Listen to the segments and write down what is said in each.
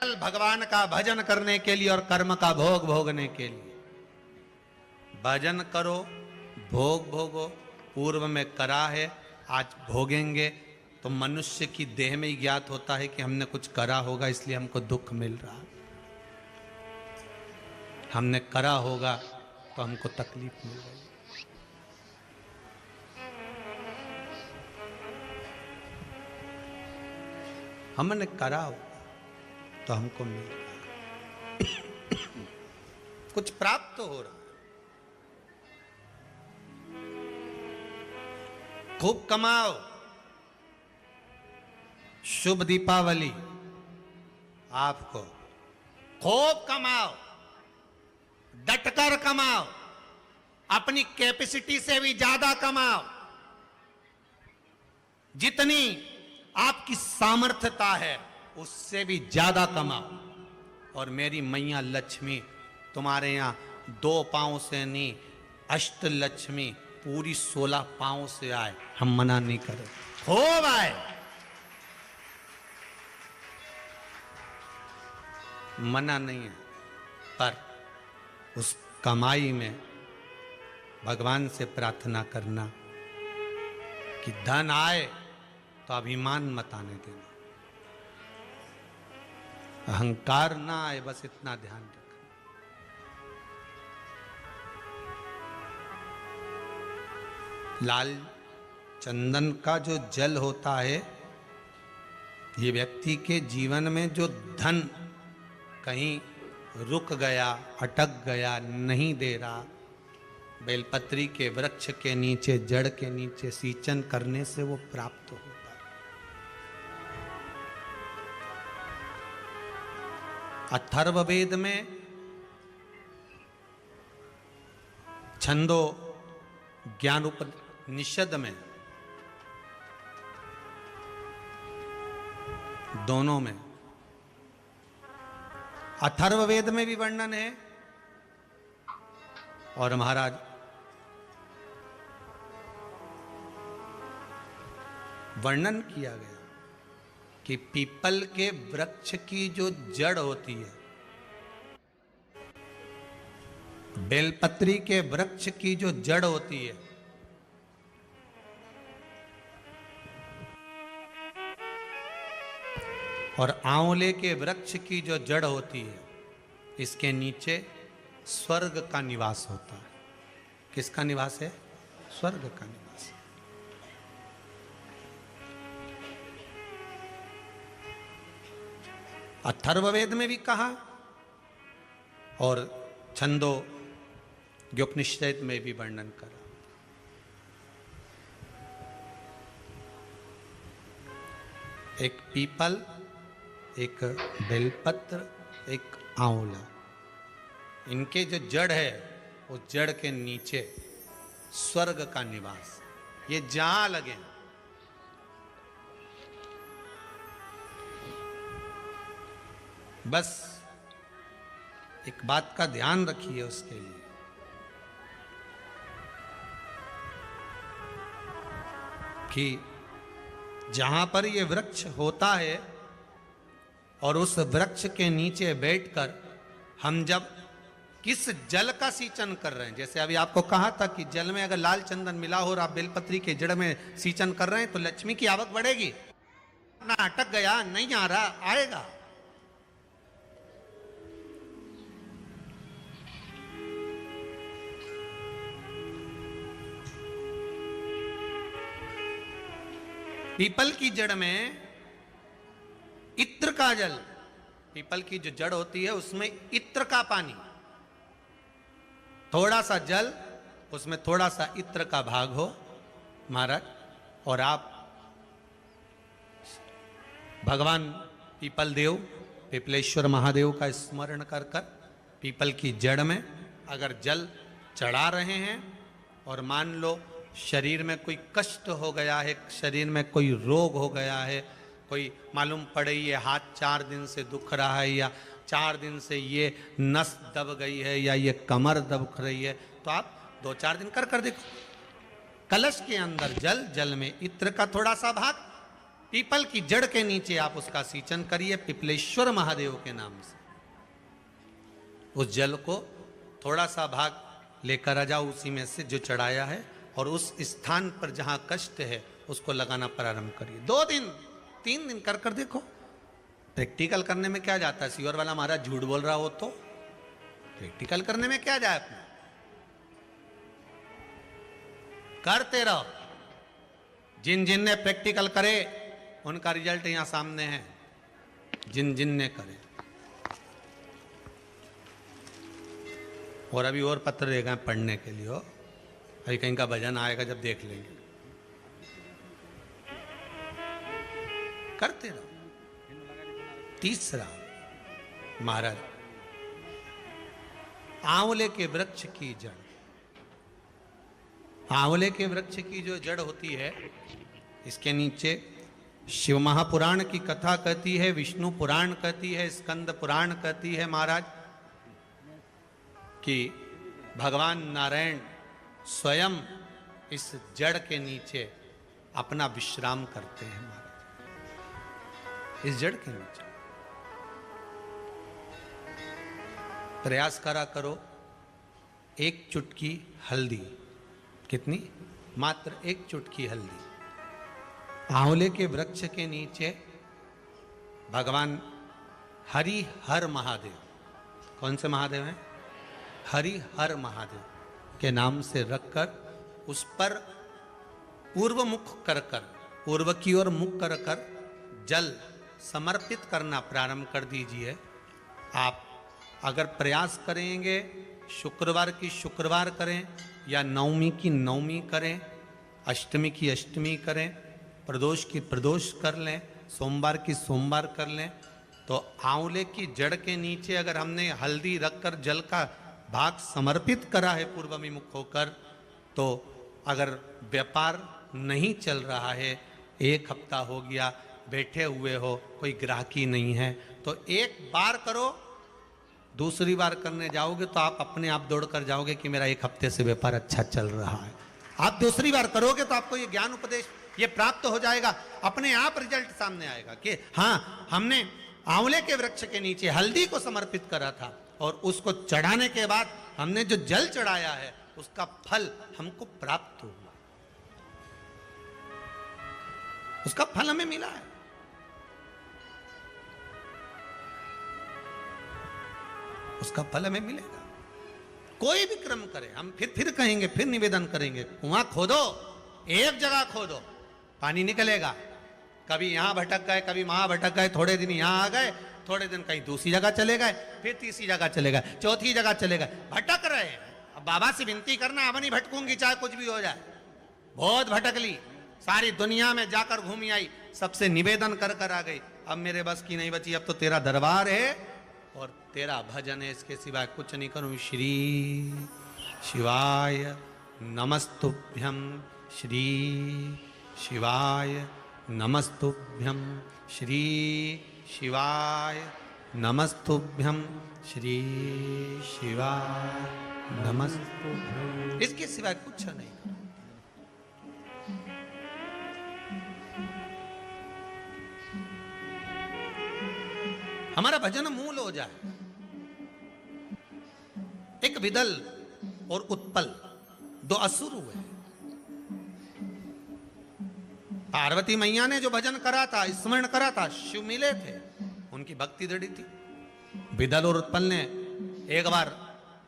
भगवान का भजन करने के लिए और कर्म का भोग भोगने के लिए। भजन करो, भोग भोगो, पूर्व में करा है, आज भोगेंगे। तो मनुष्य की देह में ही ज्ञात होता है कि हमने कुछ करा होगा, इसलिए हमको दुख मिल रहा। हमने करा होगा तो हमको तकलीफ मिल रही। हमने करा होगा तो हमको मिल रहा, कुछ प्राप्त तो हो रहा। खूब कमाओ, शुभ दीपावली आपको। खूब कमाओ, डटकर कमाओ, अपनी कैपेसिटी से भी ज्यादा कमाओ, जितनी आपकी सामर्थ्यता है उससे भी ज्यादा कमाओ। और मेरी मैया लक्ष्मी तुम्हारे यहां 2 पांव से नहीं, अष्ट लक्ष्मी पूरी 16 पांव से आए, हम मना नहीं करें, खूब आए। मना नहीं है, पर उस कमाई में भगवान से प्रार्थना करना कि धन आए तो अभिमान मत आने देना, अहंकार ना आए, बस इतना ध्यान रखना। लाल चंदन का जो जल होता है, ये व्यक्ति के जीवन में जो धन कहीं रुक गया, अटक गया, नहीं दे रहा, बेलपत्री के वृक्ष के नीचे, जड़ के नीचे सिंचन करने से वो प्राप्त होता है। अथर्ववेद में छंदो ज्ञानोपनिषद में, दोनों में, अथर्ववेद में भी वर्णन है और महाराज वर्णन किया गया कि पीपल के वृक्ष की जो जड़ होती है, बेलपत्री के वृक्ष की जो जड़ होती है, और आंवले के वृक्ष की जो जड़ होती है, इसके नीचे स्वर्ग का निवास होता है। किसका निवास है? स्वर्ग का निवास है। अथर्ववेद में भी कहा और छंदो ज्ञोपनिषद में भी वर्णन करा। एक पीपल, एक बेलपत्र, एक आंवला, इनके जो जड़ है, वो जड़ के नीचे स्वर्ग का निवास, ये जहां लगे। बस एक बात का ध्यान रखिए उसके लिए, कि जहां पर ये वृक्ष होता है और उस वृक्ष के नीचे बैठकर हम जब किस जल का सिंचन कर रहे हैं, जैसे अभी आपको कहा था कि जल में अगर लाल चंदन मिला हो और आप बेलपत्री के जड़ में सिंचन कर रहे हैं तो लक्ष्मी की आवक बढ़ेगी। ना अटक गया, नहीं आ रहा, आएगा। पीपल की जड़ में इत्र का जल, पीपल की जो जड़ होती है उसमें इत्र का पानी, थोड़ा सा जल, उसमें थोड़ा सा इत्र का भाग हो महाराज, और आप भगवान पीपल देव, पीपलेश्वर महादेव का स्मरण कर कर पीपल की जड़ में अगर जल चढ़ा रहे हैं, और मान लो शरीर में कोई कष्ट हो गया है, शरीर में कोई रोग हो गया है, कोई मालूम पड़े ये हाथ 4 दिन से दुख रहा है, या 4 दिन से ये नस दब गई है, या ये कमर दब रही है, तो आप 2-4 दिन कर देखो। कलश के अंदर जल, जल में इत्र का थोड़ा सा भाग, पीपल की जड़ के नीचे आप उसका सींचन करिए पिपलेश्वर महादेव के नाम से। उस जल को थोड़ा सा भाग लेकर आ जाओ उसी में से जो चढ़ाया है, और उस स्थान पर जहां कष्ट है उसको लगाना प्रारंभ करिए। 2 दिन 3 दिन कर कर देखो। प्रैक्टिकल करने में क्या जाता है? सीवर वाला महाराज झूठ बोल रहा हो तो प्रैक्टिकल करने में क्या जाए, अपना करते रहो। जिन जिन ने प्रैक्टिकल करे उनका रिजल्ट यहां सामने है, जिन जिन ने करे। और अभी और पत्र देगा पढ़ने के लिए, हो अभी कहीं का भजन आएगा जब देख लेंगे। करते रहो। तीसरा महाराज, आंवले के वृक्ष की जड़। आंवले के वृक्ष की जो जड़ होती है, इसके नीचे शिव महापुराण की कथा कहती है, विष्णु पुराण कहती है, स्कंद पुराण कहती है महाराज कि भगवान नारायण स्वयं इस जड़ के नीचे अपना विश्राम करते हैं महाराज। इस जड़ के नीचे प्रयास करा करो। 1 चुटकी हल्दी, कितनी? मात्र 1 चुटकी हल्दी। आंवले के वृक्ष के नीचे भगवान हरि हर महादेव, कौन से महादेव हैं? हरि हर महादेव के नाम से रखकर उस पर पूर्व मुख कर कर, पूर्व की ओर मुख कर कर जल समर्पित करना प्रारंभ कर दीजिए। आप अगर प्रयास करेंगे, शुक्रवार की शुक्रवार करें या नवमी की नवमी करें, अष्टमी की अष्टमी करें, प्रदोष की प्रदोष कर लें, सोमवार की सोमवार कर लें, तो आंवले की जड़ के नीचे अगर हमने हल्दी रखकर जल का भाग समर्पित करा है पूर्वभिमुख होकर, तो अगर व्यापार नहीं चल रहा है, 1 हफ्ता हो गया, बैठे हुए हो, कोई ग्राहकी नहीं है, तो 1 बार करो। दूसरी बार करने जाओगे तो आप अपने आप दौड़ कर जाओगे कि मेरा 1 हफ्ते से व्यापार अच्छा चल रहा है। आप दूसरी बार करोगे तो आपको ये ज्ञान उपदेश ये प्राप्त हो जाएगा, अपने आप रिजल्ट सामने आएगा कि हाँ, हमने आंवले के वृक्ष के नीचे हल्दी को समर्पित करा था और उसको चढ़ाने के बाद हमने जो जल चढ़ाया है उसका फल हमको प्राप्त हुआ, उसका फल हमें मिला है। उसका फल हमें मिलेगा। कोई भी क्रम करे, हम फिर कहेंगे, फिर निवेदन करेंगे, कुआं खोदो, एक जगह खोदो, पानी निकलेगा। कभी यहां भटक गए, कभी वहां भटक गए, थोड़े दिन यहां आ गए, थोड़े दिन कहीं दूसरी जगह चले गए, फिर तीसरी जगह चले गए, चौथी जगह चले गए, भटक रहे हैं। अब बाबा से विनती करना, अब नहीं भटकूंगी चाहे कुछ भी हो जाए। बहुत भटक ली, सारी दुनिया में जाकर घूमी आई, सबसे निवेदन कर कर आ गई, अब मेरे बस की नहीं बची, अब तो तेरा दरबार है और तेरा भजन है, इसके सिवाय कुछ नहीं करूं। श्री शिवाय नमस्तुभ्यं, श्री शिवाय नमस्तुभ्यं, श्री शिवाय नमस्तुभ्यं, श्री शिवाय नमस्तुभ्यं, इसके सिवाय कुछ नहीं। हमारा भजन मूल हो जाए। एक विदल और उत्पल 2 असुर हुए। पार्वती मैया ने जो भजन करा था, स्मरण करा था, शिव मिले थे, उनकी भक्ति दृढ़ थी। विदल और उत्पल ने एक बार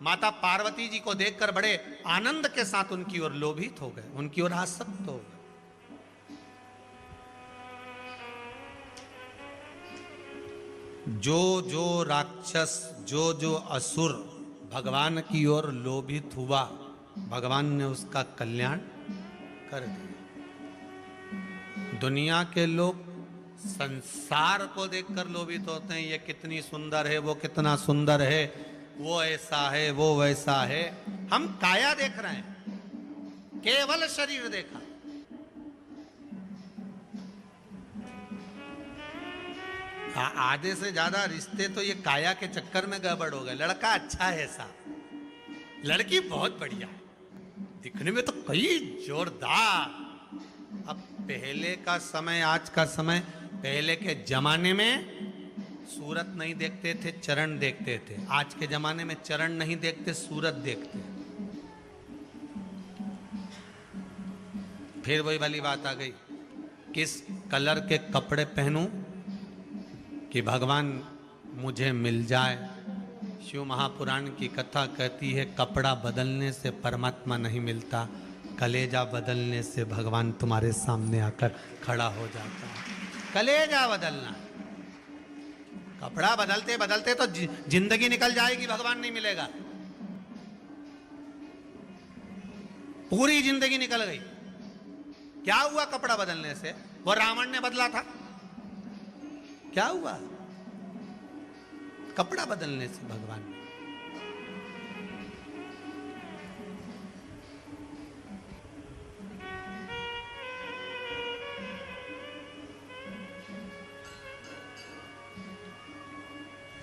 माता पार्वती जी को देखकर बड़े आनंद के साथ उनकी ओर लोभित हो गए, उनकी ओर आसक्त हो गए। जो जो राक्षस, जो जो असुर भगवान की ओर लोभित हुआ, भगवान ने उसका कल्याण कर दिया। दुनिया के लोग संसार को देखकर लोभित होते हैं, ये कितनी सुंदर है, वो कितना सुंदर है, वो ऐसा है, वो वैसा है। हम काया देख रहे हैं, केवल शरीर देखा। आधे से ज्यादा रिश्ते तो ये काया के चक्कर में गड़बड़ हो गए। लड़का अच्छा है ऐसा, लड़की बहुत बढ़िया है, दिखने में तो कई जोरदार। अब पहले का समय, आज का समय, पहले के जमाने में सूरत नहीं देखते थे, चरण देखते थे। आज के जमाने में चरण नहीं देखते, सूरत देखते। फिर वही वाली बात आ गई, किस कलर के कपड़े पहनूं कि भगवान मुझे मिल जाए। शिव महापुराण की कथा कहती है, कपड़ा बदलने से परमात्मा नहीं मिलता, कलेजा बदलने से भगवान तुम्हारे सामने आकर खड़ा हो जाता है। कलेजा बदलना, कपड़ा बदलते बदलते तो जिंदगी निकल जाएगी, भगवान नहीं मिलेगा। पूरी जिंदगी निकल गई। क्या हुआ कपड़ा बदलने से? वो रावण ने बदला था, क्या हुआ कपड़ा बदलने से भगवान?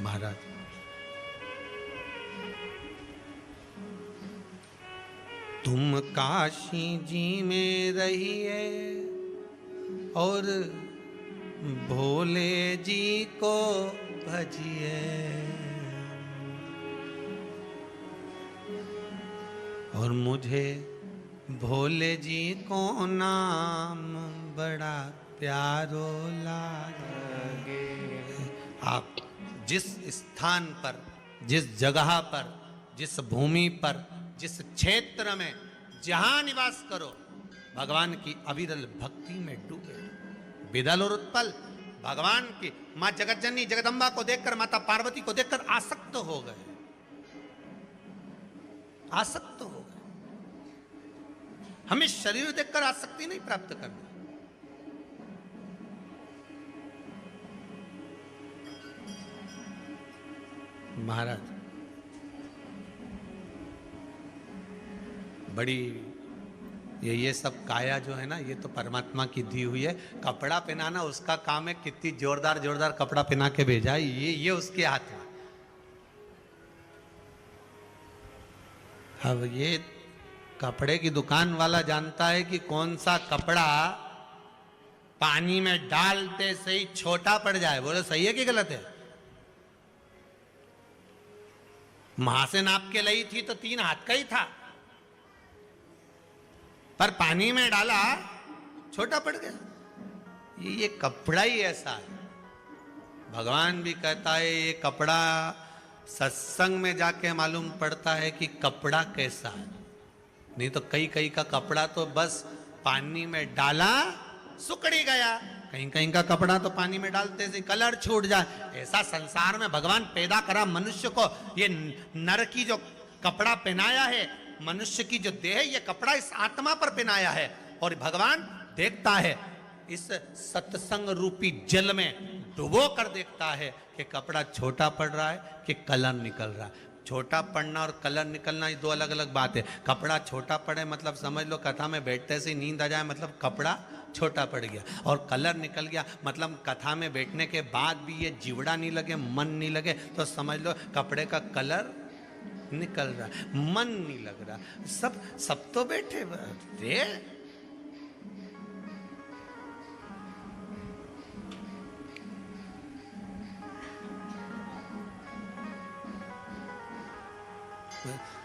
महाराज, तुम काशी जी में रहिए और भोले जी को भजिए, और मुझे भोले जी को नाम बड़ा प्यारो लागे। आप जिस स्थान पर, जिस जगह पर, जिस भूमि पर, जिस क्षेत्र में जहां निवास करो, भगवान की अविरल भक्ति में डूबे। विदल और उत्पल भगवान की मां जगतजननी जगदम्बा को देखकर, माता पार्वती को देखकर आसक्त हो गए, आसक्त हो गए। हमें शरीर देखकर आसक्ति नहीं प्राप्त करनी। महाराज, बड़ी ये सब काया जो है ना, ये तो परमात्मा की दी हुई है। कपड़ा पहनाना उसका काम है, कितनी जोरदार जोरदार कपड़ा पहना के भेजा, ये उसके हाथ में। अब ये कपड़े की दुकान वाला जानता है कि कौन सा कपड़ा पानी में डालते से ही छोटा पड़ जाए। बोले सही है कि गलत है? मां से नाप के लाई थी तो 3 हाथ का ही था, पर पानी में डाला छोटा पड़ गया। ये कपड़ा ही ऐसा है। भगवान भी कहता है ये कपड़ा, सत्संग में जाके मालूम पड़ता है कि कपड़ा कैसा है। नहीं तो कई कई का कपड़ा तो बस पानी में डाला सुकड़ी गया, कहीं कहीं का कपड़ा तो पानी में डालते से कलर छूट जाए। ऐसा संसार में भगवान पैदा करा मनुष्य को। ये नर की जो कपड़ा पहनाया है, मनुष्य की जो देह, ये कपड़ा इस आत्मा पर पहनाया है। और भगवान देखता है, इस सत्संग रूपी जल में डुबो कर देखता है कि कपड़ा छोटा पड़ रहा है कि कलर निकल रहा है। छोटा पड़ना और कलर निकलना ये 2 अलग अलग बात है। कपड़ा छोटा पड़े मतलब समझ लो कथा में बैठते से नींद आ जाए, मतलब कपड़ा छोटा पड़ गया। और कलर निकल गया मतलब कथा में बैठने के बाद भी ये जीवड़ा नहीं लगे, मन नहीं लगे, तो समझ लो कपड़े का कलर निकल रहा, मन नहीं लग रहा। सब तो बैठे रे।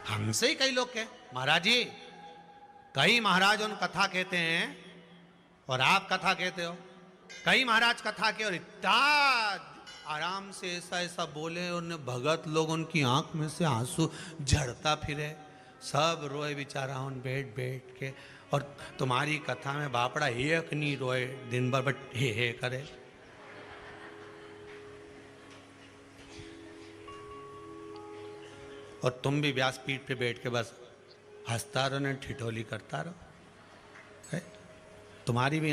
हमसे ही कई लोग कहे, महाराज जी, कई महाराज उन कथा कहते हैं और आप कथा कहते हो। कई महाराज कथा के और इतना आराम से ऐसा ऐसा बोले, उन भगत लोग उनकी आंख में से आंसू झड़ता फिरे, सब रोए बेचारा उन बैठ बैठ के। और तुम्हारी कथा में बापड़ा एक नहीं रोए दिन भर, बट हे करे। और तुम भी व्यासपीठ पे बैठ के बस हंसता रहो, ठिठोली करता रहो। तुम्हारी भी